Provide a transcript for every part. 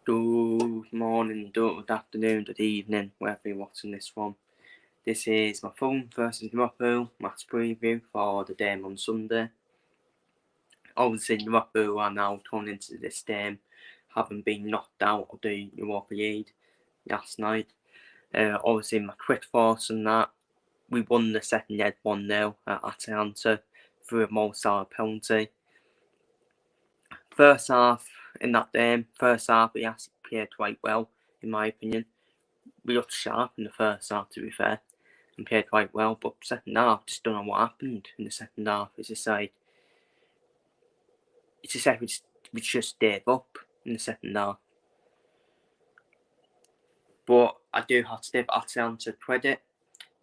Good morning, good afternoon, good evening, wherever you're watching this from. This is my Fulham versus Liverpool match preview for the game on Sunday. Obviously, Liverpool are now coming into this game, having been knocked out of the Europa League last night. Obviously, my quick thoughts on that: we won the second leg 1-0 at Atalanta through a Mo Salah penalty. First half in that game, we actually played quite well, in my opinion. We looked sharp in the first half, to be fair, and played quite well. But second half, just don't know what happened in the second half. It's just like we just gave up in the second half. But I do have to give Atalanta credit.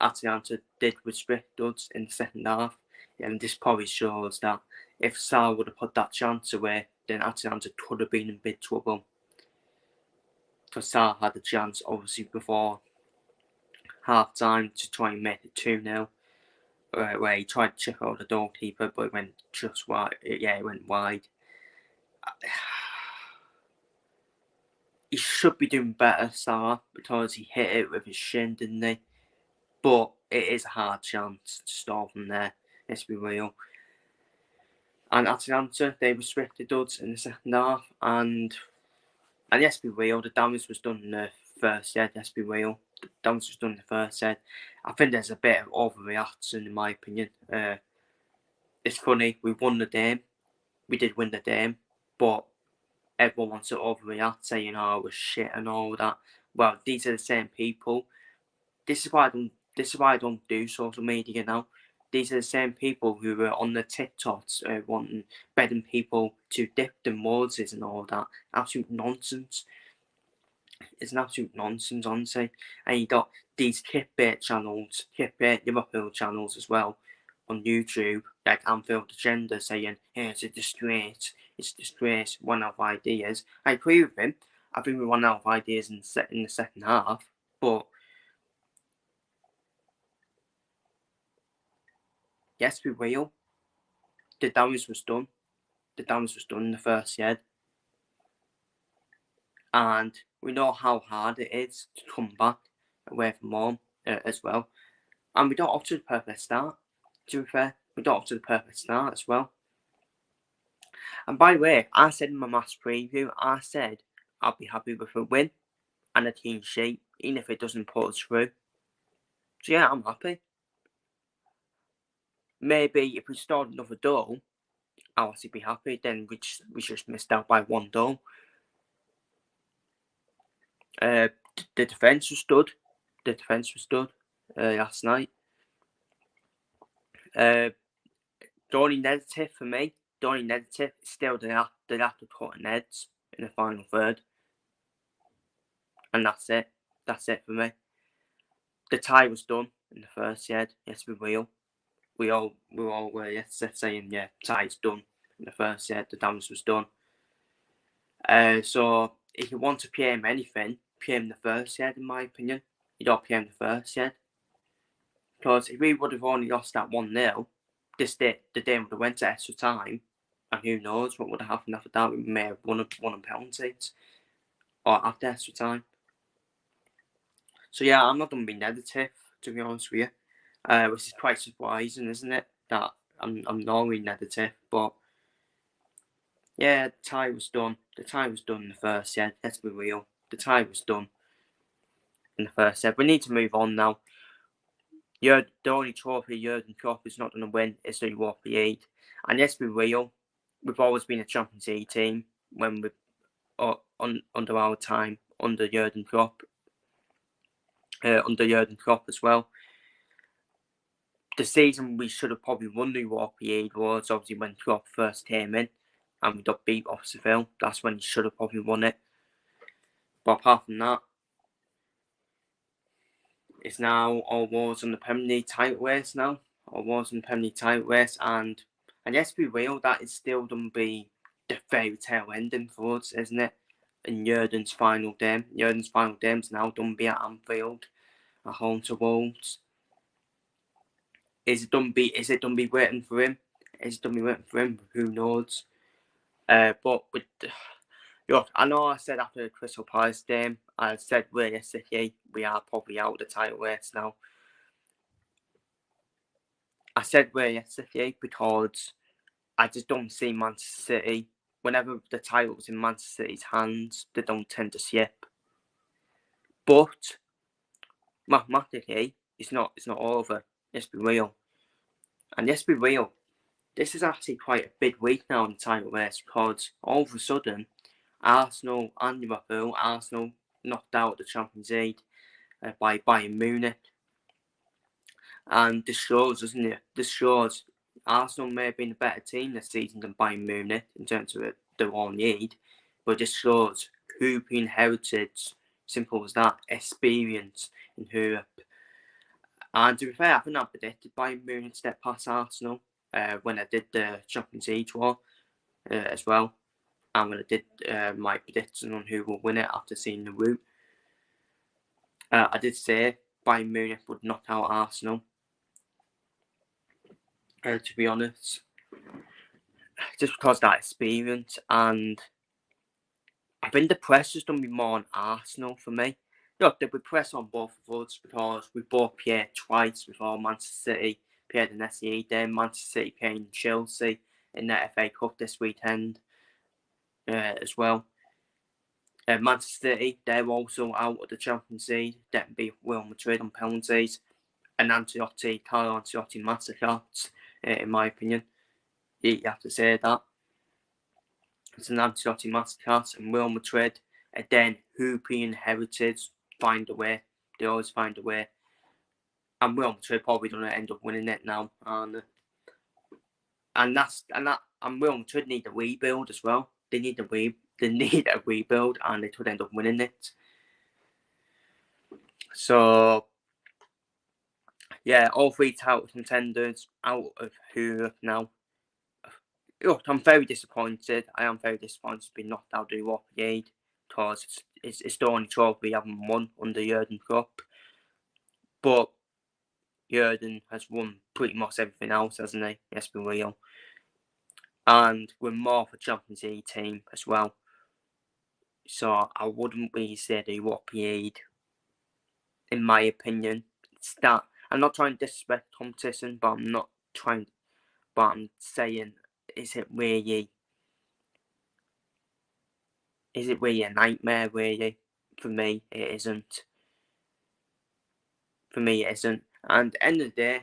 Atalanta did restrict us in the second half, and this probably shows that if Salah would have put that chance away, then Atalanta could have been in big trouble. Because Salah had a chance, obviously, before half time to try and make it 2-0, where he tried to check out the goalkeeper, but it went just wide. Yeah, it went wide. He should be doing better, Salah, because he hit it with his shin, didn't he? But it is a hard chance to start from there, let's be real. And Atalanta, they restricted us in the second half, and let's be real, the damage was done in the first set, let's be real. The damage was done in the first set. I think there's a bit of overreaction, in my opinion. It's funny, we won the game. We did win the game, but everyone wants to overreact, saying, "Oh, it was shit" and all that. Well, these are the same people. This is why I don't do social media now. These are the same people who were on the TikToks wanting begging people to dip the Moses and all that. Absolute nonsense. It's an absolute nonsense, honestly. And you got these clickbait channels, clickbait Liverpool channels as well, on YouTube, like Anfield Agenda, saying, "Hey, it's a disgrace. It's a disgrace. One out of ideas." I agree with him. I think we ran out of ideas in the second half, but yes, we will. The damage was done. The damage was done in the first set. And we know how hard it is to come back away from home as well. And we got off to the perfect start, to be fair. We got off to the perfect start as well. And by the way, I said in my match preview, I said I'll be happy with a win and a clean sheet, even if it doesn't put us through. So yeah, I'm happy. Maybe if we start another goal, I'll actually be happy. Then we just missed out by one goal. The defence was good. Last night. The only negative for me, is still they have to cut Neds in the final third. And that's it. That's it for me. The tie was done in the first set. Yes, we will. We all were yesterday saying, yeah, tie's done in the first set. The damage was done. So if you want to PM anything, PM the first set, in my opinion. You don't PM the first set. Because if we would have only lost that 1-0, the game would have went to extra time, and who knows what would have happened after that. We may have won on penalties or after extra time. So yeah, I'm not going to be negative, to be honest with you, which is quite surprising, isn't it? That I'm normally negative, but yeah, the tie was done. The tie was done in the first set. Let's be real. The tie was done in the first set. We need to move on now. The only trophy Jurgen Klopp is not going to win is the Europa League. And let's be real, we've always been a Champions League team when we under our time under Jurgen Klopp. As well. The season we should have probably won the Europa League was obviously when Klopp first came in and we got beat off Seville. That's when he should have probably won it. But apart from that, it's now all wars on the Premier League title race now. All wars on the Premier League title race, and let's be real, that is still going to be the fairy tale ending for us, isn't it? In Jurgen's final game. Jurgen's final game's now done be at Anfield, at home to Wolves. Is it done be waiting for him? Who knows? But with Look, I know I said after the Crystal Palace game, I said realistically we are probably out of the title race now. I said realistically because I just don't see Manchester City. Whenever the title's in Manchester City's hands, they don't tend to slip. But mathematically, it's not over. Let's be real. And let's be real, this is actually quite a big week now in the title race because all of a sudden, Arsenal and Liverpool, Arsenal knocked out the Champions League by Bayern Munich. And this shows, doesn't it? This shows Arsenal may have been a better team this season than Bayern Munich in terms of their own need, but this shows European heritage, simple as that, experience in Europe. And to be fair, I think I predicted Bayern Munich step past Arsenal when I did the Champions League draw as well, and when I did my prediction on who will win it after seeing the route. I did say Bayern Munich would knock out Arsenal. To be honest, just because of that experience, and I think the press has done me more on Arsenal for me. Look, there'll be press on both of us because we both played twice before Manchester City played in SEA day. Manchester City playing Chelsea in the FA Cup this weekend as well. Manchester City, they're also out of the Champions League. They beat Real Madrid on penalties. And Carlo Ancelotti masterclass, in my opinion. You have to say that. It's an Ancelotti masterclass, and Real Madrid, again, European heritage, find a way. They always find a way. And Real Madrid probably going to end up winning it now. And Real Madrid need a rebuild as well. They need a rebuild, and they could end up winning it. So, yeah, all three title contenders out of Europe now. Look, I'm very disappointed. I am very disappointed to be knocked out of the Europa League because it's the only trophy we haven't won under Jurgen Klopp. But Jurgen has won pretty much everything else, hasn't he? Let's be real. And we're more of a Champions League team as well. So I wouldn't really say the Europa League, in my opinion. It's that I'm not trying to disrespect competition, but I'm saying, is it really a nightmare, really? For me, it isn't. And at the end of the day,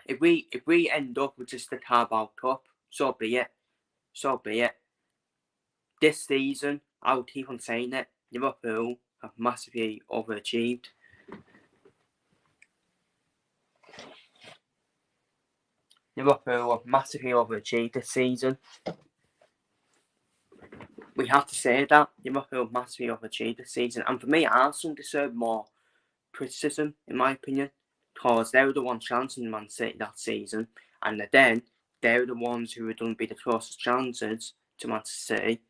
if we end up with just the Carabao Cup, so be it. This season, I will keep on saying it, Liverpool have massively overachieved. Liverpool have massively overachieved this season. We have to say that. Liverpool massively overachieved this season. And for me, Arsenal deserve more criticism, in my opinion, because they were the ones chancing Man City that season. And then, they were the ones who were going to be the closest chances to Manchester City.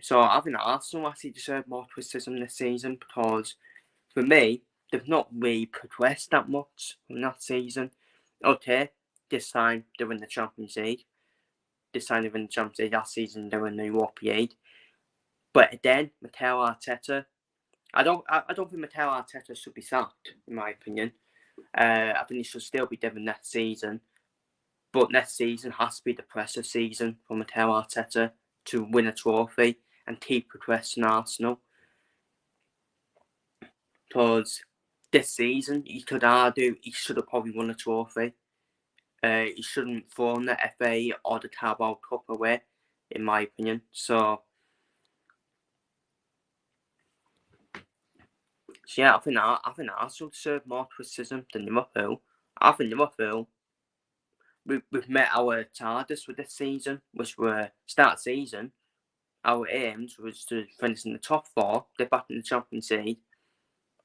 So I think Arsenal actually deserve more criticism this season because, for me, they've not really progressed that much from that season. Okay, this time they win the Champions League. Last season they were in the Europa League. But then, Mikel Arteta, I don't think Mikel Arteta should be sacked, in my opinion. I think he should still be given next season. But next season has to be the pressure season for Mikel Arteta to win a trophy and keep progressing Arsenal. Because this season, you could argue he should have probably won a trophy. He shouldn't have thrown the FA or the Carabao Cup away, in my opinion. So yeah, I think Arsenal deserve more criticism than Liverpool. I think Liverpool, we've met our targets with this season, which were start season. Our aims was to finish in the top four, get back in the Champions League.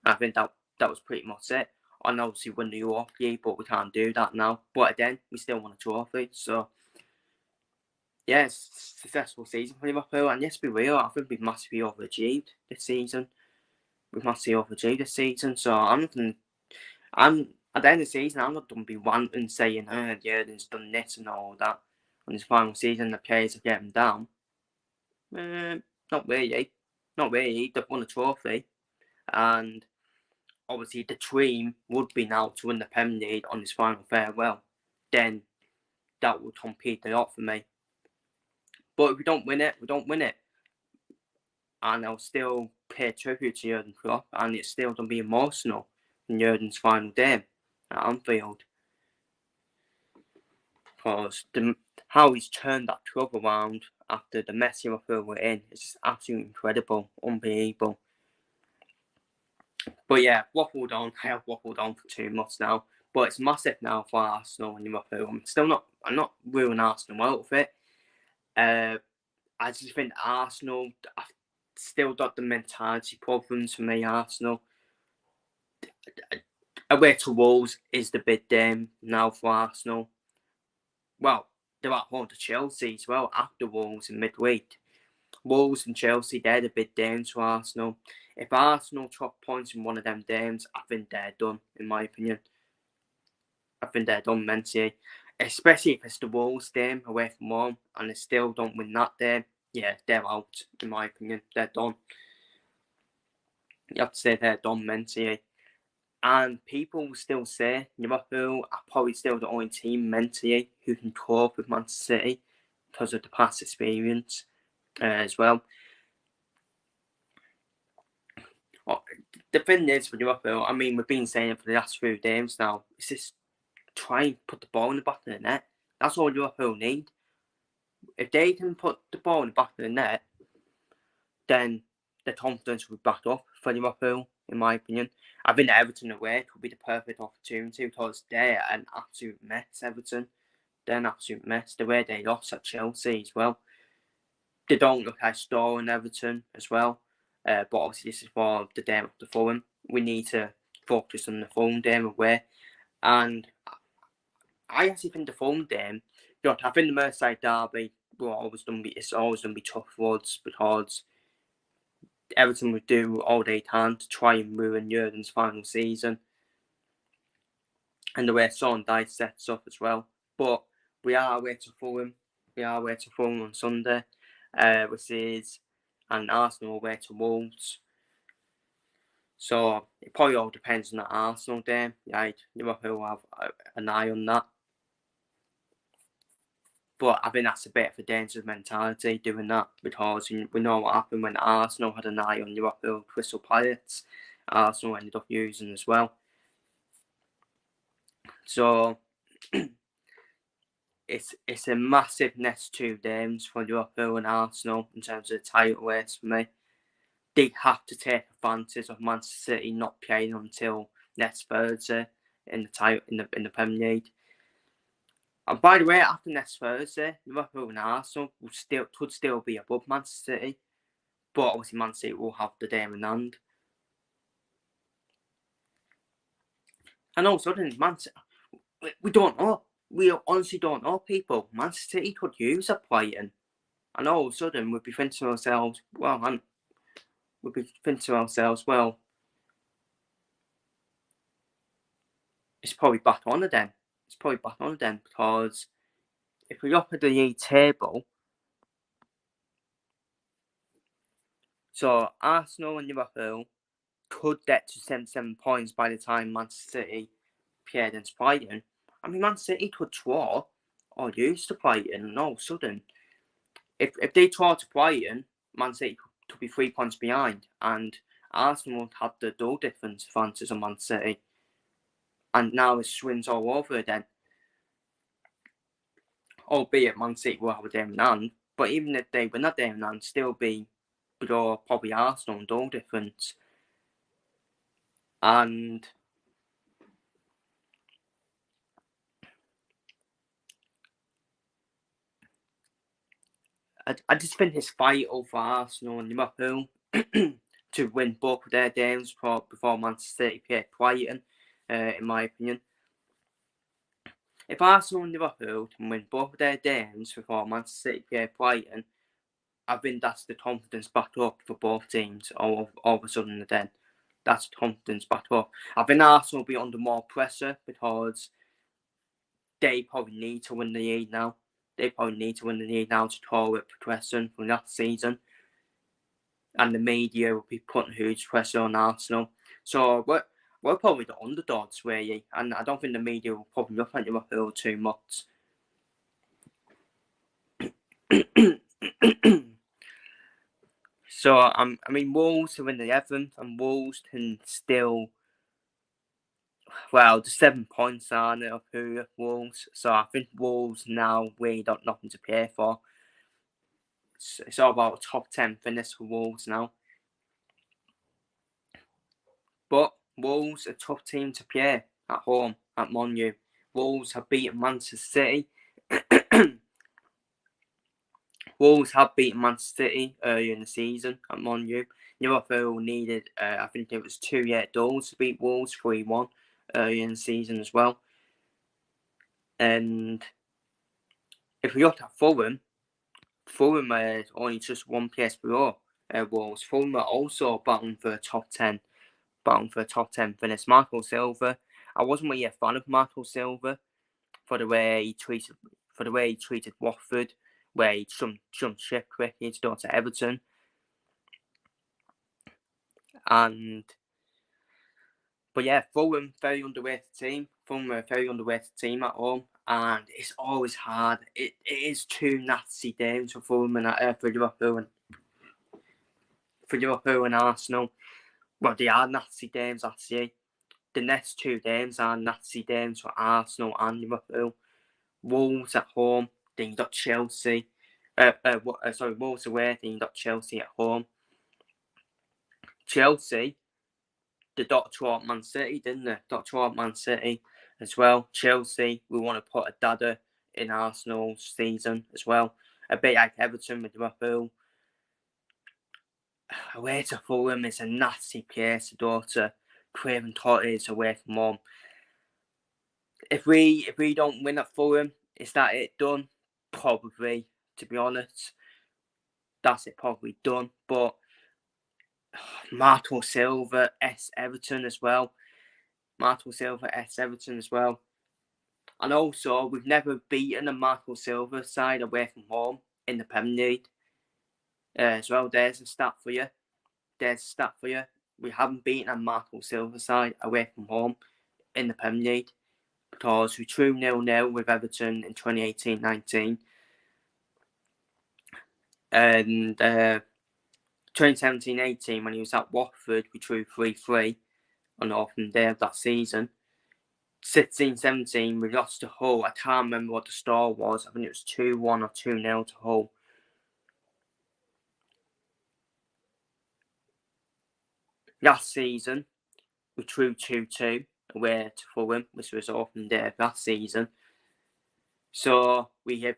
I think that was pretty much it. And obviously win the Europa League, but we can't do that now. But again, we still won a trophy. So yeah, it's a successful season for Liverpool. And let's be real, I think we've massively overachieved this season. So I'm at the end of the season, I'm not going to be wanting saying, Jurgen's done this and all that. On his final season, the players are getting down. Not really. Not really. They've won a trophy, and obviously the dream would be now to win the Premier League on his final farewell. Then that would complete the lot for me. But if we don't win it, we don't win it. And I'll still pay tribute to Jurgen Klopp, and it's still going to be emotional in Jurgen's final game at Anfield. Because how he's turned that club around after the mess Liverpool were in is absolutely incredible, unbelievable. But yeah, waffled on. I have waffled on for 2 months now, but it's massive now for Arsenal and Liverpool. I'm not ruling Arsenal out of it. I just think Arsenal have still got the mentality problems for me. Arsenal away to Wolves is the big game now for Arsenal. Well, they're at home to Chelsea as well after Wolves in midweek. Wolves and Chelsea, they're the big games for Arsenal. If Arsenal drop points in one of them games, I think they're done, in my opinion. I think they're done mentally. Especially if it's the Wolves game away from home and they still don't win that game. Yeah, they're out, in my opinion. They're done. You have to say they're done mentally. And people will still say Liverpool are probably still the only team mentally who can cope with Manchester City because of the past experience as well. The thing is with Liverpool, I mean, we've been saying it for the last few games now, it's just try and put the ball in the back of the net. That's all Liverpool need. If they can put the ball in the back of the net, then the confidence will be back up for Liverpool, in my opinion. I think Everton away could be the perfect opportunity because they're an absolute mess, Everton. They're an absolute mess. The way they lost at Chelsea as well. They don't look like star in Everton as well. But obviously this is for the game of the Fulham. We need to focus on the Fulham game away. And I actually think the Fulham game, I think the Merseyside derby it's always going to be tough for us because Everton would do all they can to try and ruin Jurgen's final season. And the way Son Dice sets up as well. But we are away to Fulham. We are away to Fulham on Sunday, which is an Arsenal away to Wolves. So it probably all depends on that Arsenal game. Right, Liverpool will have an eye on that. But I think that's a bit of a dangerous mentality doing that because we know what happened when Arsenal had an eye on Liverpool Crystal Palace. Arsenal ended up using as well. So it's a massive next 2 games for Liverpool and Arsenal in terms of the title race for me. They have to take advantage of Manchester City not playing until next Thursday in the title in the Premier League. And by the way, after next Thursday, Liverpool and Arsenal could still be above Manchester City, but obviously Man City will have the game in hand. And also, we don't know. We honestly don't know, people. Manchester City could use a playing. And all of a sudden, we'd be thinking to ourselves, well, it's probably back on again. It's probably back on again because if we look at the league table, so Arsenal and Liverpool could get to 77 points by the time Manchester City play against Brighton. I mean, Man City could draw or lose to Brighton, and all of a sudden, if they draw to Brighton, Man City could be 3 points behind, and Arsenal would have the goal difference advantage on Man City. And now it swings all over again. Albeit Man City will have a game in hand, but even if they win that game in hand, still be below probably Arsenal and goal difference. And I just think it's vital for Arsenal and Liverpool to win both of their games before Manchester City play Brighton, in my opinion. If Arsenal and Liverpool can win both of their games before Manchester City play Brighton, I think that's the confidence back up for both teams all of a sudden then. That's confidence back up. I think Arsenal will be under more pressure because they probably need to win the league now. they probably need to win the league now to draw with progression from last season. And the media will be putting huge pressure on Arsenal. So we're probably the underdogs, really. And I don't think the media will probably look at Liverpool too much. So, I mean, Wolves are in the 11th, and Wolves can still. Well, the 7 points are up here, Wolves. So, I think Wolves now really got nothing to play for. It's all about a top 10 finish for Wolves now. But Wolves are a tough team to play at home at Monument. Wolves have beaten Manchester City. Wolves have beaten Manchester City earlier in the season at Monument. Liverpool needed, I think it was 2 goals to beat Wolves 3-1 earlier in the season as well. And if we look at Fulham are only just one place below Wolves. Fulham are also battling for a top 10 finish. Marco Silva, I wasn't really a fan of Marco Silva for the way he treated Watford, where he jumped ship quickly to go to Everton. But yeah, Fulham very underrated team. Fulham are a very underrated team at home, and it's always hard. It is two nasty games for Fulham and for Liverpool and Arsenal. Well, they are nasty games actually. The next 2 games are nasty games for Arsenal and Liverpool. Wolves at home, then you got Chelsea. Wolves away, then you got Chelsea at home. Chelsea, they got to Man City, didn't they? Got to Man City as well. Chelsea, we want to put a dagger in Arsenal's season as well. A bit like Everton with Liverpool. Away to Fulham is a nasty place to go to. Craven Cottage away from home. If we don't win at Fulham, is that it done? Probably, to be honest. That's it probably done. But Marco Silva, Everton as well. And also, we've never beaten a Marco Silva side away from home in the Premier League. As well, there's a stat for you. We haven't beaten a Marco Silva side away from home in the Premier League because we drew 0-0 with Everton in 2018-19. And 2017-18, when he was at Watford, we drew 3-3 on the opening day of that season. 16-17, we lost to Hull. I can't remember what the score was. I think it was 2-1 or 2-0 to Hull. Last season, we drew 2-2 away to Fulham, which was opening day of last season. So we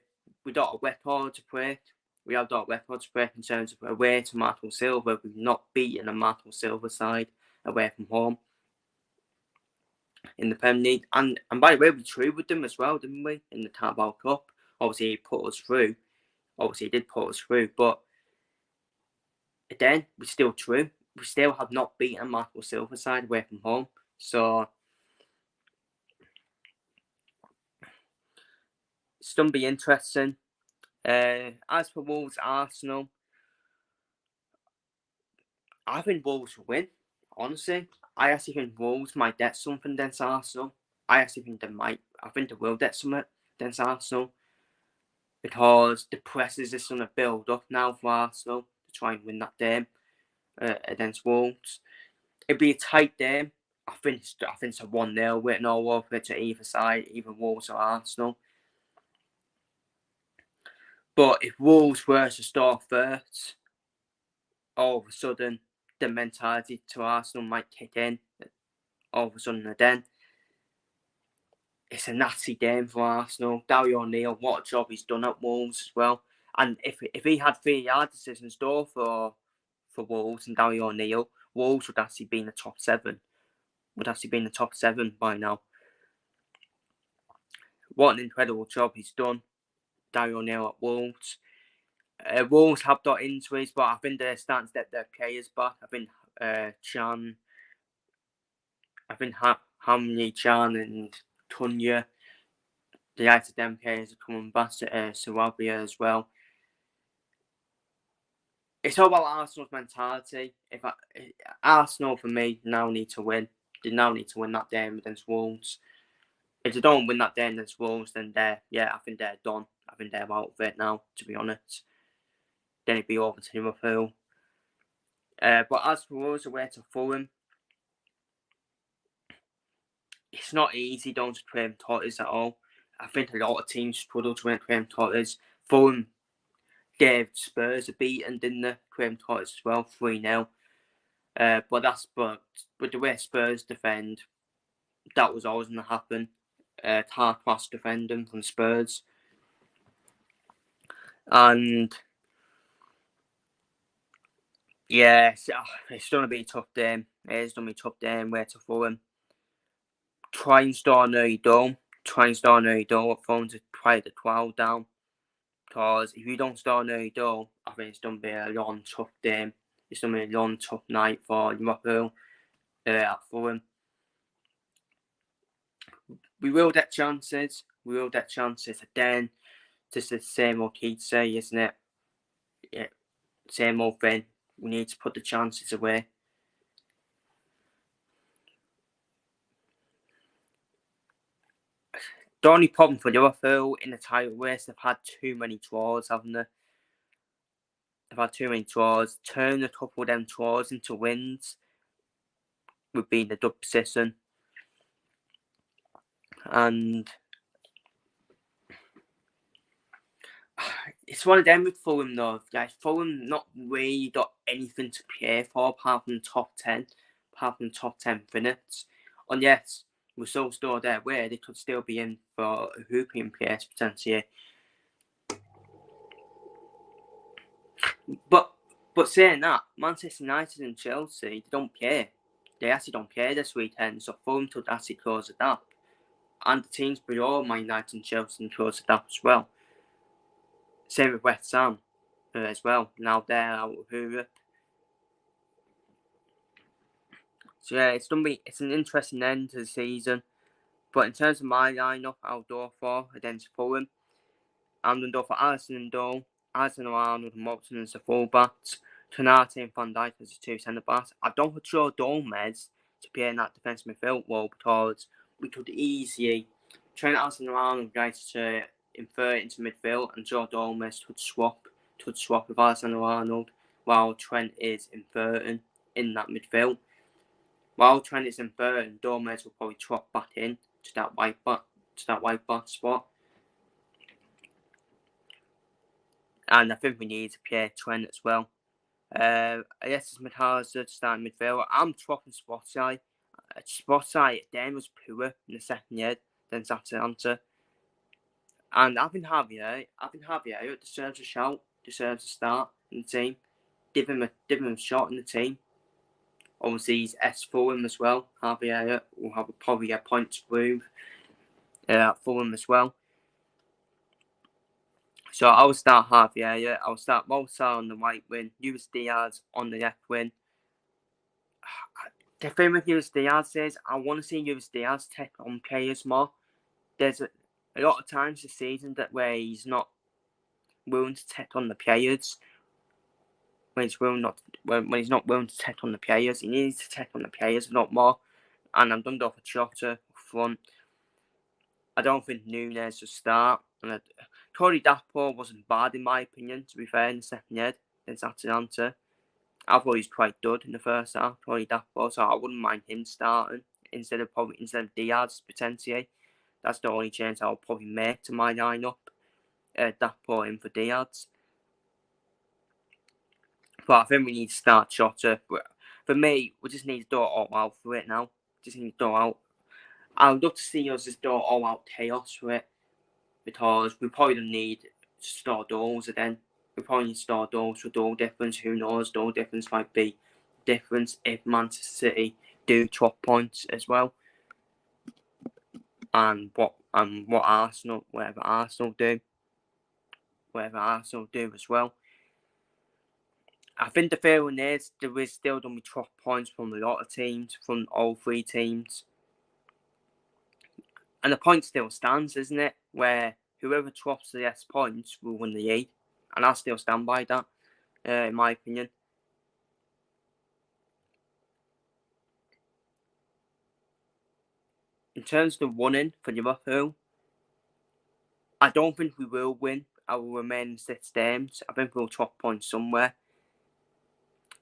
got a record to break. We have got a record to break in terms of away to Marco Silva. We've not beaten a Marco Silva side away from home in the Premier League. And by the way, we drew with them as well, didn't we? In the Carabao Cup. Obviously, he put us through. Obviously, he did put us through. But again, we still drew. We still have not beaten a Marco Silva side away from home. So it's going to be interesting. As for Wolves Arsenal, I think Wolves will win. Honestly, I actually think Wolves might get something against Arsenal. I think they will get something against Arsenal because the press is just going to build up now for Arsenal to try and win that game against Wolves. It'd be a tight game. I think it's a 1-0 written all over it to either side, either Wolves or Arsenal. But if Wolves were to start first, all of a sudden the mentality to Arsenal might kick in. All of a sudden again, it's a nasty game for Arsenal. Dario O'Neill, what a job he's done at Wolves as well. And if he had 3 yard decisions though for Wolves and Dario O'Neill, Wolves would actually be in the top 7. By now. What an incredible job he's done, Dario O'Neill at Wolves. Wolves have got injuries, but I think they're starting to get their players back. I think Hamni Chan and Tunya the United them players are coming back to Sarabia as well. It's all about Arsenal's mentality. Arsenal, for me, now need to win. They now need to win that game against Wolves. If they don't win that game against Wolves, then I think they're done. I think they're out of it now, to be honest. Then it'd be over to Liverpool. But as for us away to Fulham, it's not easy down to Graham Totters at all. I think a lot of teams struggle to win Graham Totters. Fulham gave Spurs a beating, didn't they? Graham Totters as well, 3-0. But the way Spurs defend, that was always going to happen. Hard class defending from Spurs. And yeah, it's going to be a tough game. It is going to be a tough game where to Fulham. Try and start near door. Try and start near door. Fulham to quiet the crowd down. Because if you don't start near door, I think it's going to be a long, tough game. It's going to be a long, tough night for Liverpool at Fulham. We will get chances. Then, just the same old key to say, isn't it? Yeah, same old thing. We need to put the chances away. The only problem for Liverpool in the title race, they've had too many draws, haven't they? They've had too many draws. Turn a couple of them draws into wins would be in the good position. And it's one of them with Fulham though. Like, Fulham not really got anything to play for apart from top 10 minutes. And yes, we're so still there where they could still be in for a hooping place potentially. But saying that, Manchester United and Chelsea, they don't play. They actually don't play this weekend, so Fulham could actually close it up. And the teams below Man United and Chelsea can close it up as well. Same with West Ham as well. Now they're out of Europe. So yeah, it's an interesting end to the season. But in terms of my lineup, I'll go for against Fulham. I'm going to go for Alisson and Dole, Alisson and Arnold and Watson as the full-backs, Konate and Van Dijk as the two centre-backs. I don't want Joe Gomez to play in that defensive midfield role because we could easily train Alisson and Arnold guys to invert into midfield and Joe Gomez would swap with Alisson and Arnold while Trent is inverting in that midfield. While Trent is inverting, Gomez will probably drop back in to that white back spot. And I think we need to play Trent as well. I guess it's Matarza to start midfield. I'm talking Spotside. Spotside then was poor in the second year, then Atalanta. And I think Javier deserves a shout, deserves a start in the team. Give him a shot in the team. Obviously, he's S Fulham as well. Javier will have probably a point to prove at Fulham as well. So I'll start Javier. I'll start Mozart on the right wing, Luis Diaz on the left wing. The thing with Luis Diaz is I want to see Luis Diaz take on players more. There's a lot of times this season where he's not willing to take on the players. When he's not willing to take on the players, he needs to take on the players a lot more. And I'm done off a Jota front. I don't think Nunes should start. And Cody Gakpo wasn't bad in my opinion, to be fair, in the second year against Atalanta. I thought he was quite good in the first half, Cody Gakpo, so I wouldn't mind him starting instead of Diaz potentially. That's the only change I'll probably make to my lineup. Gakpo in for Diaz. But I think we need to start Jota. But for me, we just need to do it all out for it now. Just need to do it out. I would love to see us just do it all out chaos for it. Because we probably don't need to store goals again. We probably need to store goals for goal difference. Who knows? Goal difference might be difference if Manchester City do chop points as well. And what Arsenal, whatever Arsenal do as well. I think the feeling is there is still going to be chop points from a lot of teams, from all three teams. And the point still stands, isn't it? where whoever drops the less points will win the league, and I still stand by that, in my opinion. In terms of the running for Liverpool, I don't think we will win our remaining 6 games. I think we'll drop points somewhere.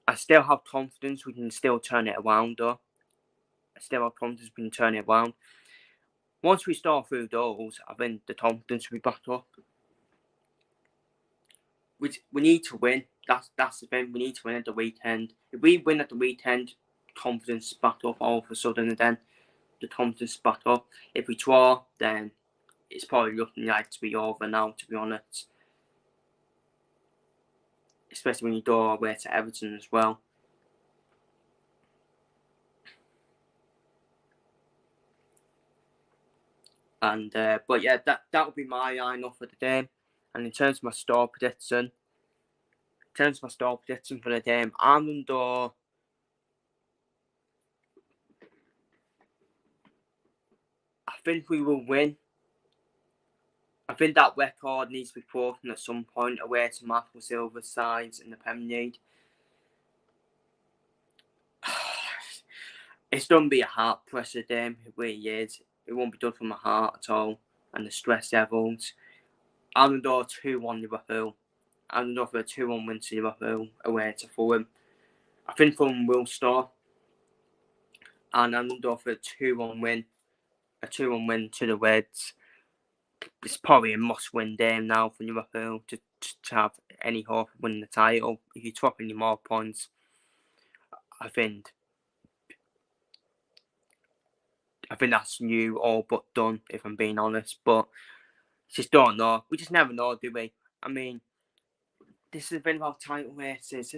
I still have confidence we can still turn it around, though. I still have confidence we can turn it around. Once we start through those, I think the confidence will be back up. We need to win. That's the thing. We need to win at the weekend. If we win at the weekend, confidence is back up all of a sudden, and then the confidence is back up. If we draw, then it's probably looking like to be over now, to be honest. Especially when you go away to Everton as well. And but yeah, that would be my line-up for the game. And in terms of my score prediction, for the game, I'm under. I think we will win. I think that record needs to be broken at some point away to Marco Silva's sides in the Premier League. It's going to be a heart presser game. It really is. It won't be done from my heart at all. And the stress levels. I'm going to go 2-1 Liverpool. I'm going to go for a 2-1 win to Liverpool away to Fulham. I think Fulham will score. And I'm going to go for a 2-1 win. A 2-1 win to the Reds. It's probably a must-win game now for Liverpool to have any hope of winning the title. If you drop any more points, I think that's new all but done, if I'm being honest. But just don't know. We just never know, do we? I mean, this is the thing about title races.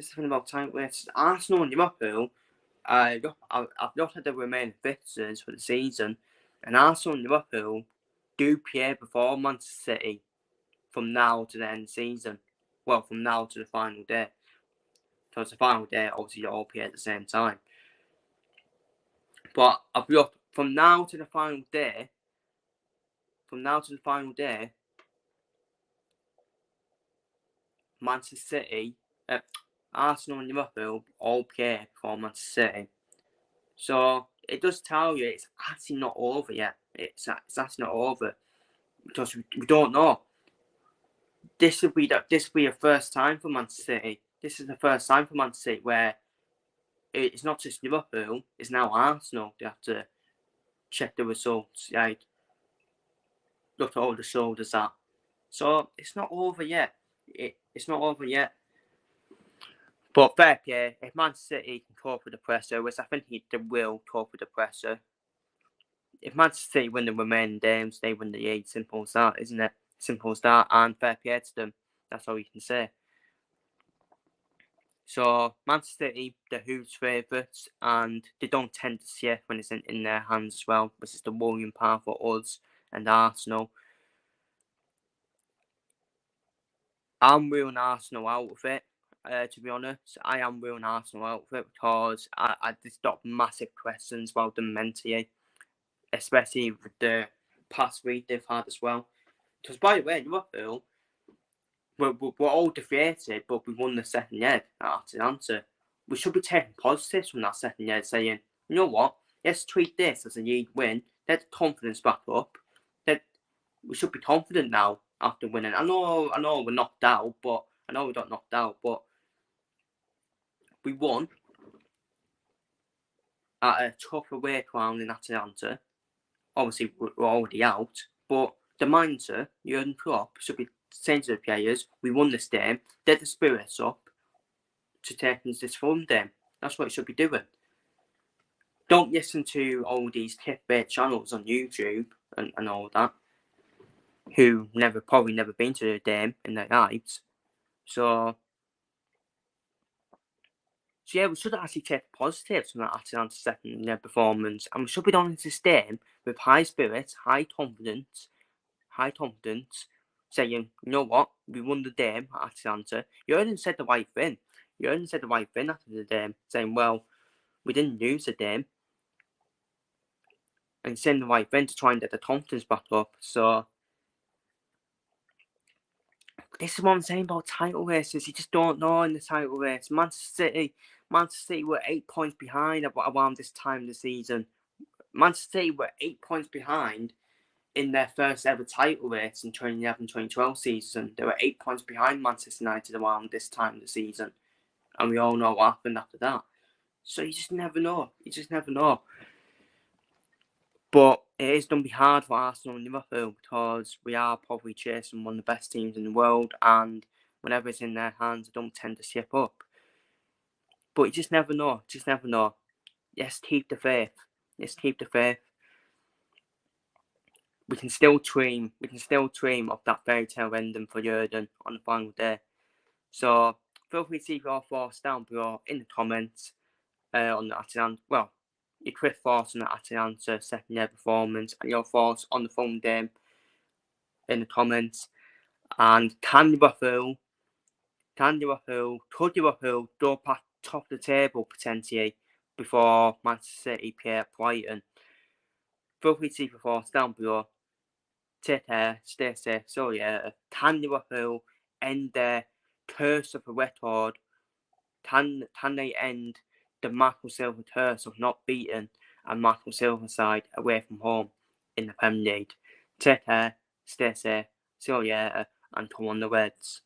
Arsenal and Liverpool, I've looked at the remaining fixtures for the season, and Arsenal and Liverpool do play before Manchester City from now to the end of the season. Well, from now to the final day. Because the final day, obviously, they all play at the same time. But I've looked from now to the final day. Manchester City, Arsenal and Liverpool all play before Manchester City. So it does tell you it's actually not over yet. It's actually not over because we don't know. This will be the first time for Manchester City. This is the first time for Manchester City where it's not just Liverpool, it's now Arsenal. They have to check the results, like look at all the shoulders that. So it's not over yet. It's not over yet. But fair play, if Manchester City can cope with the pressure, which I think they will cope with the pressure. If Manchester City win the remaining games, they win the league. Simple as that, isn't it? Simple as that, and fair play to them. That's all you can say. So Manchester City, they're huge favourites, and they don't tend to see it when it's in their hands as well, which is the worrying part for us and Arsenal. I'm ruling Arsenal out of it, to be honest. I am ruling Arsenal out of it because I just got massive questions about them mentally, especially with the past week they've had as well. Because, by the way, Liverpool, we're all defeated, but we won the second leg at Atlanta. We should be taking positives from that second leg, saying, you know what, let's treat this as a league win, let the confidence back up. We should be confident now after winning. I know we're knocked out, but we got knocked out, but we won at a tough away ground in Atlanta. Obviously, we're already out, but the mindset, Jurgen Klopp, should be saying to the players, we won this game, get the spirits up to take this Fulham game. That's what it should be doing. Don't listen to all these clickbait channels on YouTube and all that, who probably never been to the game in their lives. So yeah, we should actually take positives from that Atalanta second performance, and we should be on into this game with high spirits, high confidence, saying, you know what, we won the game at Atalanta. Jurgen said the right thing. After the game, saying, well, we didn't lose the game, and saying the right thing to try and get the confidence back up. So This is what I'm saying about title races. You just don't know in the title race. Manchester City were 8 points behind around this time of the season. Manchester City were 8 points behind in their first ever title race in 2011-2012 season. They were 8 points behind Manchester United around this time of the season. And we all know what happened after that. So you just never know. You just never know. But it is going to be hard for Arsenal and Liverpool because we are probably chasing one of the best teams in the world, and whenever it's in their hands, they don't tend to slip up. But you just never know. Just never know. Yes, keep the faith. Yes, keep the faith. We can still dream. We can still dream of that fairy tale ending for Jurgen on the final day. So feel free to leave your thoughts down below in the comments on the Atalanta. Well, your quick thoughts on the Atalanta second year performance and your thoughts on the Fulham game in the comments. And could Liverpool go past top of the table potentially before Manchester City play at Brighton? Feel free to leave your thoughts down below. Take care, stay safe. So yeah, can Liverpool end their curse of a record? Can they end the Marco Silva curse of not beating a Marco Silva side away from home in the Premier League? Take care, stay safe. See you later, and come on the Reds.